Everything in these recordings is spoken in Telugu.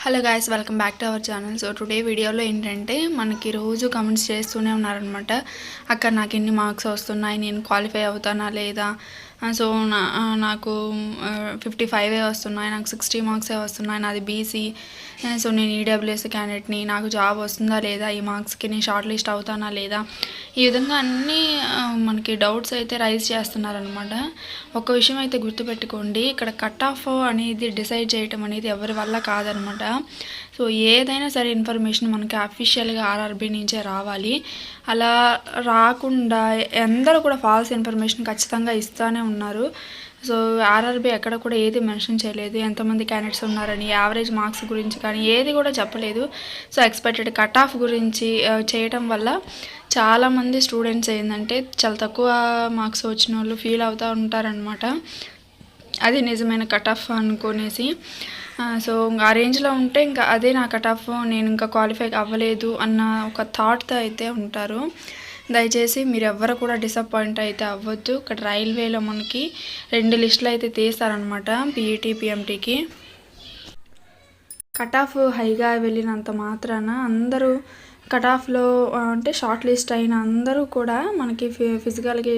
Hello guys, welcome back to our channel. So today వీడియోలో ఏంటంటే మనకి రోజు కమెంట్స్ చేస్తూనే ఉన్నారనమాట. అక్కడ నాకు ఎన్ని మార్క్స్ వస్తున్నాయి, నేను క్వాలిఫై అవుతానా లేదా, సో నాకు 55 వస్తున్నాయి, నాకు 60 మార్క్సే వస్తున్నాయి, నాది బీసీ, సో నేను ఈడబ్ల్యూఎస్ క్యాండిడేట్ని, నాకు జాబ్ వస్తుందా లేదా, ఈ మార్క్స్కి నేను షార్ట్ లిస్ట్ అవుతానా లేదా, ఈ విధంగా అన్నీ మనకి డౌట్స్ అయితే రైజ్ చేస్తున్నారనమాట. ఒక విషయం అయితే గుర్తుపెట్టుకోండి, ఇక్కడ కట్ ఆఫ్ అనేది డిసైడ్ చేయటం అనేది ఎవరి వల్ల కాదనమాట. సో ఏదైనా సరే ఇన్ఫర్మేషన్ మనకి అఫీషియల్గా ఆర్ఆర్బీ నుంచే రావాలి. అలా రాకుండా అందరూ కూడా ఫాల్స్ ఇన్ఫర్మేషన్ ఖచ్చితంగా ఇస్తూనే ఉన్నారు. సో ఆర్ఆర్బీ ఎక్కడ కూడా ఏది మెన్షన్ చేయలేదు, ఎంతమంది క్యాండిడేట్స్ ఉన్నారని, యావరేజ్ మార్క్స్ గురించి కానీ ఏది కూడా చెప్పలేదు. సో ఎక్స్పెక్టెడ్ కట్ ఆఫ్ గురించి చేయటం వల్ల చాలామంది స్టూడెంట్స్ ఏంటంటే చాలా తక్కువ మార్క్స్ వచ్చిన వాళ్ళు ఫీల్ అవుతూ ఉంటారనమాట. అది నిజమైన కట్ ఆఫ్ అనుకునేసి, సో ఆ రేంజ్లో ఉంటే ఇంకా అదే నా కట్ ఆఫ్, నేను ఇంకా క్వాలిఫై అవ్వలేదు అన్న ఒక థాట్తో అయితే ఉంటారు. దయచేసి మీరు ఎవ్వరు కూడా డిసప్పాయింట్ అయితే అవ్వద్దు. ఇక్కడ రైల్వేలో మనకి 2 లిస్టులు అయితే తీస్తారనమాట, పీఈటీ పిఎంటీకి. కట్ ఆఫ్ హైగా వెళ్ళినంత మాత్రాన అందరూ కట్ ఆఫ్లో అంటే షార్ట్ లిస్ట్ అయిన అందరూ కూడా మనకి ఫిజికల్కి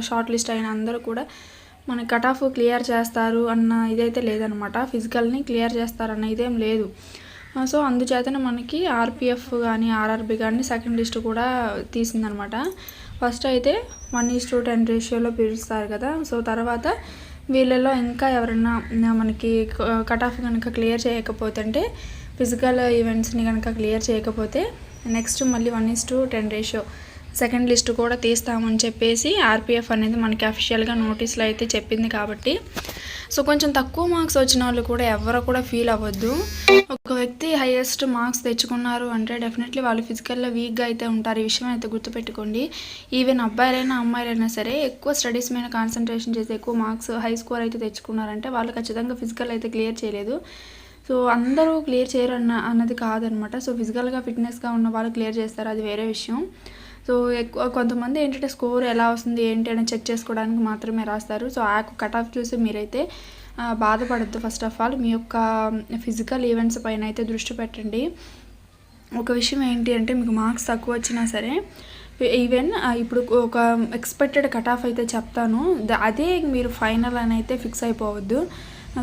షార్ట్ లిస్ట్ అయిన అందరూ కూడా మనకి కట్ ఆఫ్ క్లియర్ చేస్తారు అన్న ఇదైతే లేదనమాట. ఫిజికల్ని క్లియర్ చేస్తారన్న ఇదేం లేదు. సో అందుచేతనే మనకి ఆర్పిఎఫ్ కానీ ఆర్ఆర్బీ కానీ సెకండ్ లిస్ట్ కూడా తీసిందనమాట. ఫస్ట్ అయితే 1:10 రేషియోలో పిలుస్తారు కదా. సో తర్వాత వీళ్ళలో ఇంకా ఎవరైనా మనకి కట్ ఆఫ్ కనుక క్లియర్ చేయకపోతే, అంటే ఫిజికల్ ఈవెంట్స్ని కనుక క్లియర్ చేయకపోతే నెక్స్ట్ మళ్ళీ 1:10 రేషియో సెకండ్ లిస్ట్ కూడా తీస్తామని చెప్పేసి ఆర్పిఎఫ్ అనేది మనకి అఫీషియల్గా నోటీసులో అయితే చెప్పింది. కాబట్టి సో కొంచెం తక్కువ మార్క్స్ వచ్చిన వాళ్ళు కూడా ఎవరు కూడా ఫీల్ అవ్వద్దు. ఒక వ్యక్తి హైయెస్ట్ మార్క్స్ తెచ్చుకున్నారు అంటే డెఫినెట్లీ వాళ్ళు ఫిజికల్లో వీక్గా అయితే ఉంటారు. ఈ విషయం అయితే గుర్తుపెట్టుకోండి. ఈవెన్ అబ్బాయిలైనా అమ్మాయిలైనా సరే ఎక్కువ స్టడీస్ మీద కాన్సన్ట్రేషన్ చేసి ఎక్కువ మార్క్స్ హై స్కోర్ అయితే తెచ్చుకున్నారంటే వాళ్ళు ఖచ్చితంగా ఫిజికల్ అయితే క్లియర్ చేయలేదు. సో అందరూ క్లియర్ చేయరు అన్నది కాదనమాట. సో ఫిజికల్గా ఫిట్నెస్గా ఉన్న వాళ్ళు క్లియర్ చేస్తారు, అది వేరే విషయం. సో ఎక్కువ కొంతమంది ఏంటంటే స్కోర్ ఎలా వస్తుంది ఏంటి అని చెక్ చేసుకోవడానికి మాత్రమే రాస్తారు. సో ఆ కట్ ఆఫ్ చూసి మీరైతే బాధపడద్దు. ఫస్ట్ ఆఫ్ ఆల్ మీ యొక్క ఫిజికల్ ఈవెంట్స్ పైన అయితే దృష్టి పెట్టండి. ఒక విషయం ఏంటి అంటే మీకు మార్క్స్ తక్కువ వచ్చినా సరే, ఈవెన్ ఇప్పుడు ఒక ఎక్స్పెక్టెడ్ కట్ ఆఫ్ అయితే చెప్తాను, అదే మీరు ఫైనల్ అని అయితే ఫిక్స్ అయిపోవద్దు.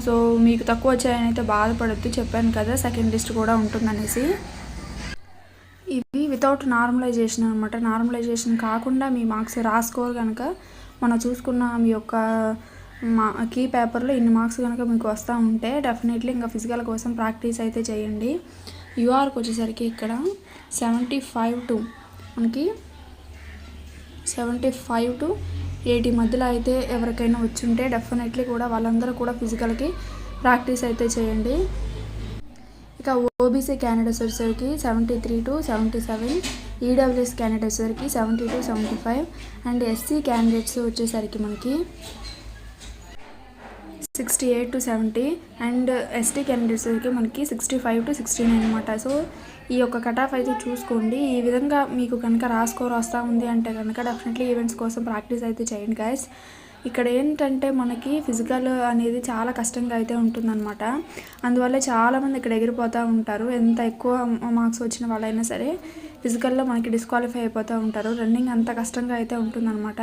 సో మీకు తక్కువ వచ్చాయని అయితే బాధపడద్దు. చెప్పాను కదా సెకండ్ లిస్ట్ కూడా ఉంటుందనేసి. ఇవి వితౌట్ నార్మలైజేషన్ అనమాట. నార్మలైజేషన్ కాకుండా మీ మార్క్స్ రాసుకోరు కనుక మనం చూసుకున్న మీ యొక్క కీ పేపర్లో ఇన్ని మార్క్స్ కనుక మీకు వస్తూ ఉంటే డెఫినెట్లీ ఇంకా ఫిజికల్ కోసం ప్రాక్టీస్ అయితే చేయండి. యూఆర్కి వచ్చేసరికి ఇక్కడ 75 to మనకి 75 to 80 మధ్యలో అయితే ఎవరికైనా వచ్చుంటే డెఫినెట్లీ కూడా వాళ్ళందరూ కూడా ఫిజికల్కి ప్రాక్టీస్ అయితే చేయండి. ఇక ఓబీసీ క్యాండిడేట్స్ వచ్చేసరికి 73 to 77, ఈడబ్ల్యూఎస్ క్యాండిడేట్స్ వచ్చేసరికి 70 to 75, అండ్ ఎస్సీ క్యాండిడేట్స్ వచ్చేసరికి మనకి 68 to 70, అండ్ ఎస్టీ క్యాండిడేట్స్ వచ్చేసరికి మనకి 65 to 69 అనమాట. సో ఈ యొక్క కట్ ఆఫ్ అయితే చూసుకోండి. ఈ విధంగా మీకు కనుక రాస్కోర్ వస్తూ ఉంది అంటే కనుక డెఫినెట్లీ ఈవెంట్స్ కోసం ప్రాక్టీస్ అయితే చేయండి గైస్. ఇక్కడ ఏంటంటే మనకి ఫిజికల్ అనేది చాలా కష్టంగా అయితే ఉంటుందన్నమాట. అందువల్ల చాలామంది ఇక్కడ ఎగిరిపోతూ ఉంటారు. ఎంత ఎక్కువ మార్క్స్ వచ్చిన వాళ్ళైనా సరే ఫిజికల్లో మనకి డిస్క్వాలిఫై అయిపోతూ ఉంటారు. రన్నింగ్ అంత కష్టంగా అయితే ఉంటుందన్నమాట.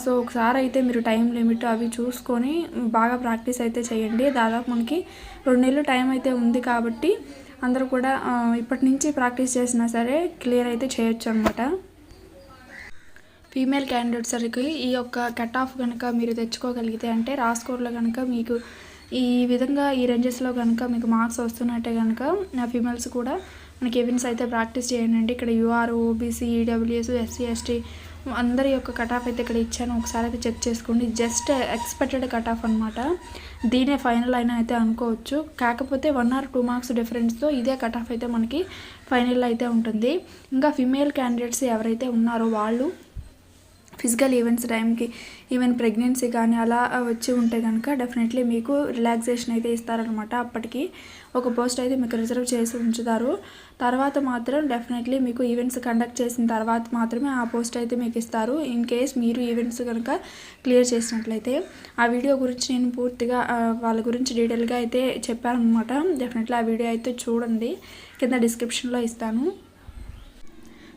సో ఒకసారి అయితే మీరు టైం లిమిట్ అవి చూసుకొని బాగా ప్రాక్టీస్ అయితే చేయండి. దాదాపు మనకి 2 నెలలు టైం అయితే ఉంది కాబట్టి అందరూ కూడా ఇప్పటి నుంచి ప్రాక్టీస్ చేసినా సరే క్లియర్ అయితే చేయొచ్చు అనమాట. ఫీమేల్ క్యాండిడేట్స్ సరికి ఈ యొక్క కట్ ఆఫ్ కనుక మీరు తెచ్చుకోగలిగితే, అంటే రాస్కోర్లో కనుక మీకు ఈ విధంగా ఈ రేంజెస్లో కనుక మీకు మార్క్స్ వస్తున్నట్టే కనుక ఫీమేల్స్ కూడా మనకి ఈవెంట్స్ అయితే ప్రాక్టీస్ చేయండి. ఇక్కడ UR, OBC, EWS, SC, ST అందరి యొక్క కట్ ఆఫ్ అయితే ఇక్కడ ఇచ్చాను, ఒకసారి అయితే చెక్ చేసుకోండి. జస్ట్ ఎక్స్పెక్టెడ్ కట్ ఆఫ్ అనమాట. దీనే ఫైనల్ అయినా అయితే అనుకోవచ్చు. కాకపోతే 1 or 2 మార్క్స్ డిఫరెన్స్తో ఇదే కట్ ఆఫ్ అయితే మనకి ఫైనల్ అయితే ఉంటుంది. ఇంకా ఫీమేల్ క్యాండిడేట్స్ ఎవరైతే ఉన్నారో వాళ్ళు ఫిజికల్ ఈవెంట్స్ టైంకి ఈవెన్ ప్రెగ్నెన్సీ కానీ అలా వచ్చి ఉంటే కనుక డెఫినెట్లీ మీకు రిలాక్సేషన్ అయితే ఇస్తారనమాట. అప్పటికి ఒక పోస్ట్ అయితే మీకు రిజర్వ్ చేసి ఉంచుతారు. తర్వాత మాత్రం డెఫినెట్లీ మీకు ఈవెంట్స్ కండక్ట్ చేసిన తర్వాత మాత్రమే ఆ పోస్ట్ అయితే మీకు ఇస్తారు. ఇన్ కేస్ మీరు ఈవెంట్స్ కనుక క్లియర్ చేసినట్లయితే. ఆ వీడియో గురించి నేను పూర్తిగా వాళ్ళ గురించి డీటెయిల్గా అయితే చెప్పాను అనమాట. డెఫినెట్లీ ఆ వీడియో అయితే చూడండి, కింద డిస్క్రిప్షన్లో ఇస్తాను.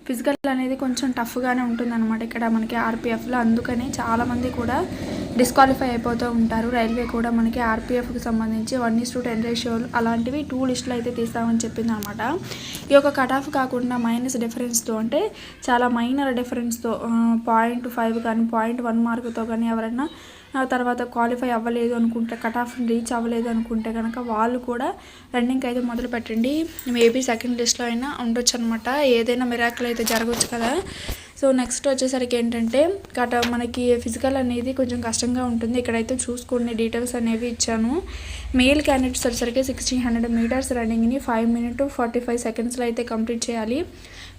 ఫిజికల్ అనేది కొంచెం టఫ్గానే ఉంటుందన్నమాట ఇక్కడ మనకి ఆర్పిఎఫ్లో. అందుకని చాలామంది కూడా డిస్క్వాలిఫై అయిపోతూ ఉంటారు. రైల్వే కూడా మనకి ఆర్పిఎఫ్కి సంబంధించి 1:10 రేషియోలు అలాంటివి 2 లిస్టులు అయితే తీస్తామని చెప్పింది అనమాట. ఈ యొక్క కట్ ఆఫ్ కాకుండా మైనస్ డిఫరెన్స్తో, అంటే చాలా మైనర్ డిఫరెన్స్తో 0.5 కానీ 0.1 మార్కుతో కానీ ఎవరైనా తర్వాత క్వాలిఫై అవ్వలేదు అనుకుంటే, కట్ ఆఫ్ రీచ్ అవ్వలేదు అనుకుంటే కనుక వాళ్ళు కూడా రన్నింగ్కి అయితే మొదలు పెట్టండి. మేబీ సెకండ్ లిస్ట్లో అయినా ఉండొచ్చు అనమాట. ఏదైనా మిరాకిల్ అయితే జరగవచ్చు కదా. సో నెక్స్ట్ వచ్చేసరికి ఏంటంటే మనకి ఫిజికల్ అనేది కొంచెం కష్టంగా ఉంటుంది. ఇక్కడైతే చూసుకునే డీటెయిల్స్ అనేవి ఇచ్చాను. మేల్ క్యాండిడేట్స్ వచ్చేసరికి 1600 మీటర్స్ రన్నింగ్ని 5 minutes 45 secondsలో అయితే కంప్లీట్ చేయాలి.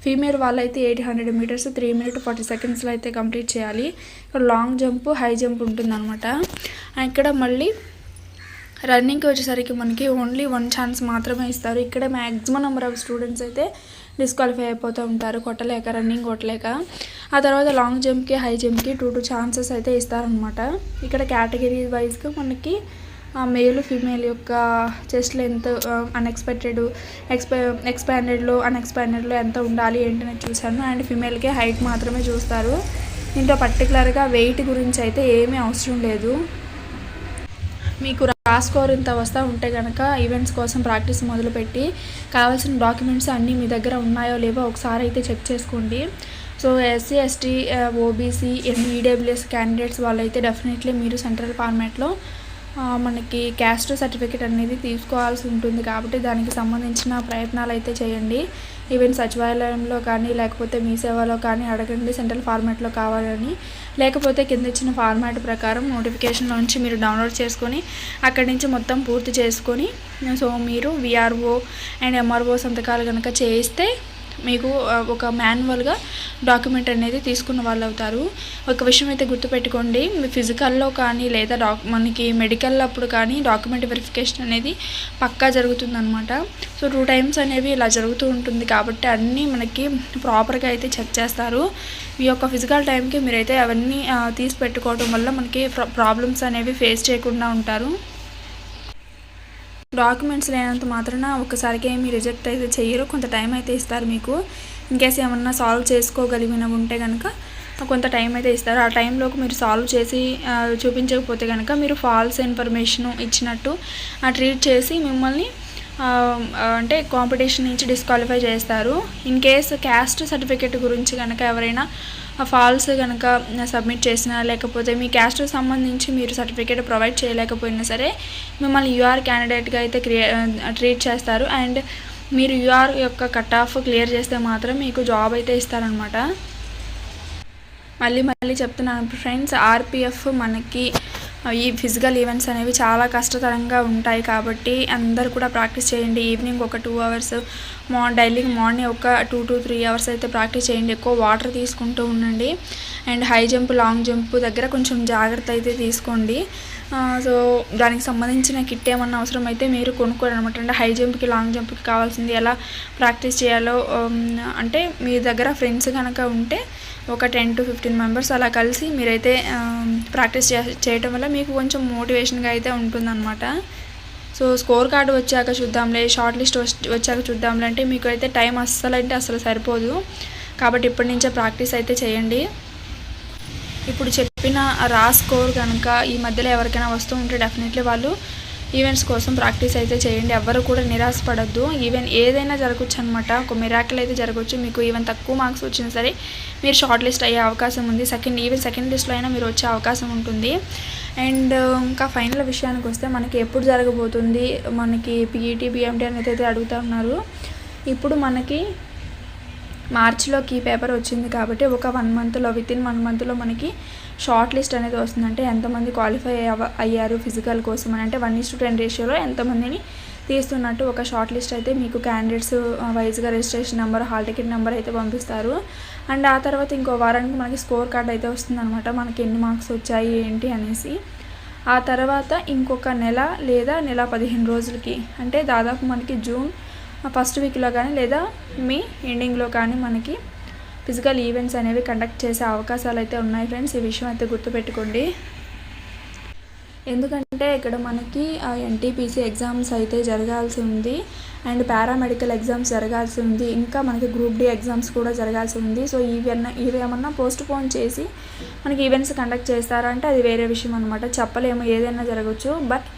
ఫీమేల్ వాళ్ళైతే 800 మీటర్స్ 3 minutes 40 secondsలో అయితే కంప్లీట్ చేయాలి. ఇక్కడ లాంగ్ జంప్, హై జంప్ ఉంటుందన్నమాట. ఇక్కడ మళ్ళీ రన్నింగ్కి వచ్చేసరికి మనకి ఓన్లీ 1 ఛాన్స్ మాత్రమే ఇస్తారు. ఇక్కడ మ్యాక్సిమం నెంబర్ ఆఫ్ స్టూడెంట్స్ అయితే డిస్క్వాలిఫై అయిపోతూ ఉంటారు, కొట్టలేక, రన్నింగ్ కొట్టలేక. ఆ తర్వాత లాంగ్ జంప్కి, హై జంప్కి 2 ఛాన్సెస్ అయితే ఇస్తారనమాట. ఇక్కడ కేటగిరీ వైజ్గా మనకి మేల్ ఫీమేల్ యొక్క చెస్ట్ లెంత్, అన్ఎక్స్పెక్టెడ్, ఎక్స్పాండెడ్లో, అన్ఎక్స్పాండెడ్లో ఎంత ఉండాలి ఏంటనేది చూశాను. అండ్ ఫీమేల్కి హైట్ మాత్రమే చూస్తారు. దీంట్లో పర్టికులర్గా వెయిట్ గురించి అయితే ఏమీ అవసరం లేదు. మీకు స్కోర్ ఇంత వస్తూ ఉంటే కనుక ఈవెంట్స్ కోసం ప్రాక్టీస్ మొదలుపెట్టి కావాల్సిన డాక్యుమెంట్స్ అన్నీ మీ దగ్గర ఉన్నాయో లేవో ఒకసారి అయితే చెక్ చేసుకోండి. So SC, ST, OBC, EWS candidates వాళ్ళైతే డెఫినెట్లీ మీరు సెంట్రల్ ఫార్మాట్లో మనకి క్యాస్ట్ సర్టిఫికేట్ అనేది తీసుకోవాల్సి ఉంటుంది. కాబట్టి దానికి సంబంధించిన ప్రయత్నాలు అయితే చేయండి. ఈవెన్ సచివాలయంలో కానీ లేకపోతే మీ సేవలో కానీ అడగండి సెంట్రల్ ఫార్మాట్లో కావాలని. లేకపోతే కింద ఇచ్చిన ఫార్మాట్ ప్రకారం నోటిఫికేషన్లో నుంచి మీరు డౌన్లోడ్ చేసుకొని అక్కడి నుంచి మొత్తం పూర్తి చేసుకొని సో మీరు విఆర్ఓ అండ్ ఎంఆర్ఓ సంతకాలు కనుక చేయిస్తే మీకు ఒక మాన్యువల్గా డాక్యుమెంట్ అనేది తీసుకున్న వాళ్ళు అవుతారు. ఒక విషయం అయితే గుర్తుపెట్టుకోండి, మీ ఫిజికల్లో కానీ లేదా మనకి మెడికల్ అప్పుడు కానీ డాక్యుమెంట్ వెరిఫికేషన్ అనేది పక్కా జరుగుతుందన్నమాట. సో 2 times అనేవి ఇలా జరుగుతూ ఉంటుంది. కాబట్టి అన్నీ మనకి ప్రాపర్గా అయితే చెక్ చేస్తారు. ఈ యొక్క ఫిజికల్ టైంకి మీరైతే అవన్నీ తీసి పెట్టుకోవడం వల్ల మనకి ప్రాబ్లమ్స్ అనేవి ఫేస్ చేయకుండా ఉంటారు. డాక్యుమెంట్స్ లేనంత మాత్రాన ఒక్కసారికి ఏమి రిజెక్ట్ అయితే చేయరు, కొంత టైం అయితే ఇస్తారు మీకు. ఇన్కేస్ ఏమన్నా సాల్వ్ చేసుకోగలిగినవి ఉంటే కనుక కొంత టైం అయితే ఇస్తారు. ఆ టైంలోకి మీరు సాల్వ్ చేసి చూపించకపోతే కనుక మీరు ఫాల్స్ ఇన్ఫర్మేషన్ ఇచ్చినట్టు ట్రీట్ చేసి మిమ్మల్ని అంటే కాంపిటీషన్ నుంచి డిస్క్వాలిఫై చేస్తారు. ఇన్ కేస్ క్యాస్ట్ సర్టిఫికేట్ గురించి కనుక ఎవరైనా ఫాల్స్ కనుక సబ్మిట్ చేసినా లేకపోతే మీ క్యాస్ట్కి సంబంధించి మీరు సర్టిఫికేట్ ప్రొవైడ్ చేయలేకపోయినా సరే మిమ్మల్ని యూఆర్ క్యాండిడేట్గా అయితే ట్రీట్ చేస్తారు. అండ్ మీరు యూఆర్ యొక్క కట్ ఆఫ్ క్లియర్ చేస్తే మాత్రం మీకు జాబ్ అయితే ఇస్తారనమాట. మళ్ళీ చెప్తున్నాను ఫ్రెండ్స్, ఆర్పిఎఫ్ మనకి ఈ ఫిజికల్ ఈవెంట్స్ అనేవి చాలా కష్టతరంగా ఉంటాయి. కాబట్టి అందరూ కూడా ప్రాక్టీస్ చేయండి. ఈవినింగ్ ఒక 2 hours, డైలీ మార్నింగ్ ఒక 2 to 3 hours అయితే ప్రాక్టీస్ చేయండి. ఎక్కువ వాటర్ తీసుకుంటూ ఉండండి. And high jump, long jump దగ్గర కొంచెం జాగ్రత్త అయితే తీసుకోండి. సో దానికి సంబంధించిన కిట్ ఏమన్నా అవసరం అయితే మీరు కొనుక్కోండి అనమాట. అంటే హై జంప్కి, లాంగ్ జంప్కి కావాల్సింది ఎలా ప్రాక్టీస్ చేయాలో అంటే మీ దగ్గర ఫ్రెండ్స్ కనుక ఉంటే ఒక 10 to 15 members అలా కలిసి మీరైతే ప్రాక్టీస్ చేయటం వల్ల మీకు కొంచెం మోటివేషన్గా అయితే ఉంటుందన్నమాట. సో స్కోర్ కార్డు వచ్చాక చూద్దాంలే, షార్ట్ లిస్ట్ వచ్చాక చూద్దాంలే అంటే మీకు అయితే టైం అస్సలు సరిపోదు. కాబట్టి ఇప్పటి నుంచే ప్రాక్టీస్ అయితే చేయండి. ఇప్పుడు చెప్పిన స్కోర్ కనుక ఈ మధ్యలో ఎవరికైనా వస్తూ ఉంటే డెఫినెట్లీ వాళ్ళు ఈవెంట్స్ కోసం ప్రాక్టీస్ అయితే చేయండి. ఎవరు కూడా నిరాశపడద్దు. ఈవెన్ ఏదైనా జరగచ్చు అనమాట. ఒక మిరాకిల్ అయితే జరగచ్చు. మీకు ఈవెన్ తక్కువ మార్క్స్ వచ్చినా సరే మీరు షార్ట్ లిస్ట్ అయ్యే అవకాశం ఉంది. సెకండ్ లిస్ట్లో అయినా మీరు వచ్చే అవకాశం ఉంటుంది. అండ్ ఇంకా ఫైనల్ విషయానికి వస్తే మనకి ఎప్పుడు జరగబోతుంది, మనకి పీఈటీ, బీఎంటీ అనేది అయితే అడుగుతూ ఉన్నారు. ఇప్పుడు మనకి మార్చిలో కీ పేపర్ వచ్చింది కాబట్టి ఒక 1 monthలో, వితిన్ 1 monthలో మనకి షార్ట్ లిస్ట్ అనేది వస్తుందంటే ఎంతమంది క్వాలిఫై అయ్యారు ఫిజికల్ కోసం అని, అంటే 1:10 రేషియోలో ఎంతమందిని తీస్తున్నట్టు ఒక షార్ట్ లిస్ట్ అయితే మీకు క్యాండిడేట్స్ వైజ్గా registration number, hall ticket number అయితే పంపిస్తారు. అండ్ ఆ తర్వాత ఇంకో వారానికి మనకి స్కోర్ కార్డ్ అయితే వస్తుందన్నమాట, మనకి ఎన్ని మార్క్స్ వచ్చాయి ఏంటి అనేసి. ఆ తర్వాత ఇంకొక నెల లేదా నెల 15 రోజులకి, అంటే దాదాపు మనకి జూన్ ఫస్ట్ వీక్లో కానీ లేదా మే ఎండింగ్లో కానీ మనకి ఫిజికల్ ఈవెంట్స్ అనేవి కండక్ట్ చేసే అవకాశాలు అయితే ఉన్నాయి ఫ్రెండ్స్. ఈ విషయం అయితే గుర్తుపెట్టుకోండి. ఎందుకంటే ఇక్కడ మనకి ఎన్టీపీసీ ఎగ్జామ్స్ అయితే జరగాల్సి ఉంది, అండ్ పారామెడికల్ ఎగ్జామ్స్ జరగాల్సి ఉంది, ఇంకా మనకి గ్రూప్ డి ఎగ్జామ్స్ కూడా జరగాల్సి ఉంది. సో ఇవేమన్నా పోస్ట్ పోన్ చేసి మనకి ఈవెంట్స్ కండక్ట్ చేస్తారంటే అది వేరే విషయం అనమాట, చెప్పలేము, ఏదైనా జరగచ్చు. బట్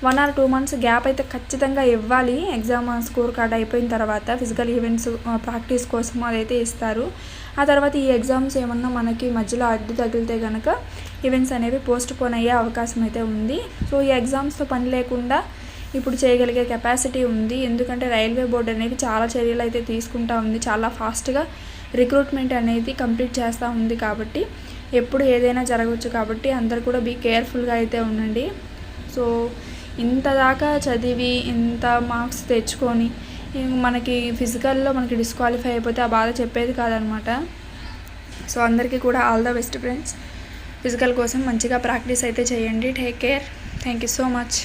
1 or 2 months గ్యాప్ అయితే ఖచ్చితంగా ఇవ్వాలి. ఎగ్జామ్ స్కోర్ కార్డ్ అయిపోయిన తర్వాత ఫిజికల్ ఈవెంట్స్ ప్రాక్టీస్ కోసం అదైతే ఇస్తారు. ఆ తర్వాత ఈ ఎగ్జామ్స్ ఏమన్నా మనకి మధ్యలో అడ్డు తగిలితే కనుక ఈవెంట్స్ అనేవి పోస్ట్ పోన్ అయ్యే అవకాశం అయితే ఉంది. సో ఈ ఎగ్జామ్స్తో పని లేకుండా ఇప్పుడు చేయగలిగే కెపాసిటీ ఉంది. ఎందుకంటే రైల్వే బోర్డు అనేది చాలా చర్యలు అయితే తీసుకుంటా ఉంది, చాలా ఫాస్ట్గా రిక్రూట్మెంట్ అనేది కంప్లీట్ చేస్తూ ఉంది. కాబట్టి ఎప్పుడు ఏదైనా జరగవచ్చు, కాబట్టి అందరు కూడా బీ కేర్ఫుల్గా అయితే ఉండండి. సో ఇంత దాకా చదివి ఇంత మార్క్స్ తెచ్చుకొని మనకి ఫిజికల్లో మనకి డిస్క్వాలిఫై అయిపోతే ఆ బాధ చెప్పేది కాదనమాట. సో అందరికీ కూడా all the best friends. Physical కోసం మంచిగా ప్రాక్టీస్ అయితే చేయండి. Take care. Thank you so much.